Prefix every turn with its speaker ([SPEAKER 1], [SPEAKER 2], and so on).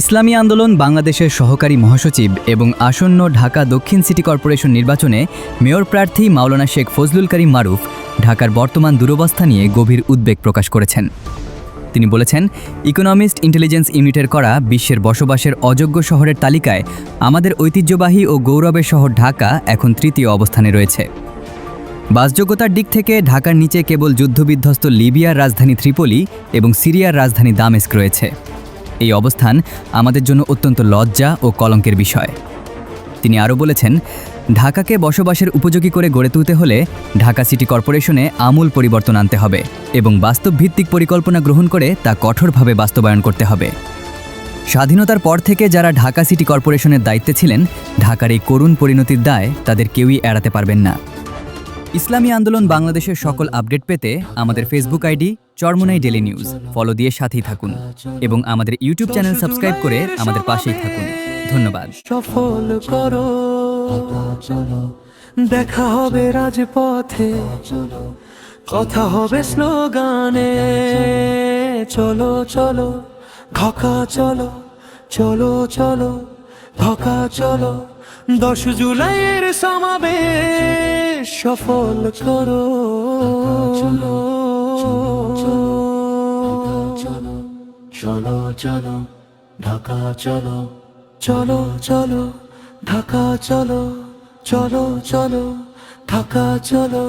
[SPEAKER 1] ইসলামী আন্দোলন বাংলাদেশের সহকারী মহাসচিব এবং আসন্ন ঢাকা দক্ষিণ সিটি কর্পোরেশন নির্বাচনে মেয়র প্রার্থী মাওলানা শেখ ফজলুল করিম মারুফ ঢাকার বর্তমান দুরবস্থা নিয়ে গভীর উদ্বেগ প্রকাশ করেছেন। তিনি বলেছেন, ইকোনমিস্ট ইন্টেলিজেন্স ইউনিটের করা বিশ্বের বসবাসের অযোগ্য শহরের তালিকায় আমাদের ঐতিহ্যবাহী ও গৌরবের শহর ঢাকা এখন তৃতীয় অবস্থানে রয়েছে। বাসযোগ্যতার দিক থেকে ঢাকার নিচে কেবল যুদ্ধবিধ্বস্ত লিবিয়ার রাজধানী ত্রিপোলি এবং সিরিয়ার রাজধানী দামেস্ক রয়েছে। এই অবস্থান আমাদের জন্য অত্যন্ত লজ্জা ও কলঙ্কের বিষয়। তিনি আরও বলেছেন, ঢাকাকে বসবাসের উপযোগী করে গড়ে তুলতে হলে ঢাকা সিটি কর্পোরেশনে আমূল পরিবর্তন আনতে হবে এবং বাস্তবভিত্তিক পরিকল্পনা গ্রহণ করে তা কঠোরভাবে বাস্তবায়ন করতে হবে। স্বাধীনতার পর থেকে যারা ঢাকা সিটি কর্পোরেশনের দায়িত্বে ছিলেন, ঢাকার এই করুণ পরিণতির দায় তাদের কেউই এড়াতে পারবেন না। ইসলামী আন্দোলন বাংলাদেশের সকল আপডেট পেতে আমাদের Facebook ID Charmonai daily news follow দিয়ে সাথেই থাকুন এবং আমাদের ইউটিউব চ্যানেল সাবস্ক্রাইব করে আমাদের পাশেই থাকুন। ধন্যবাদ।
[SPEAKER 2] সফল করো, দেখা হবে রাজপথে, কথা হবে স্লোগানে। চলো চলো ঢাকা চলো, চলো চলো ঢাকা চলো, 10 জুলাইয়ের সমাবেশ সফল করো। চলো চলো ঢাকা চলো, চলো চলো ঢাকা চলো, চলো চলো ঢাকা চলো।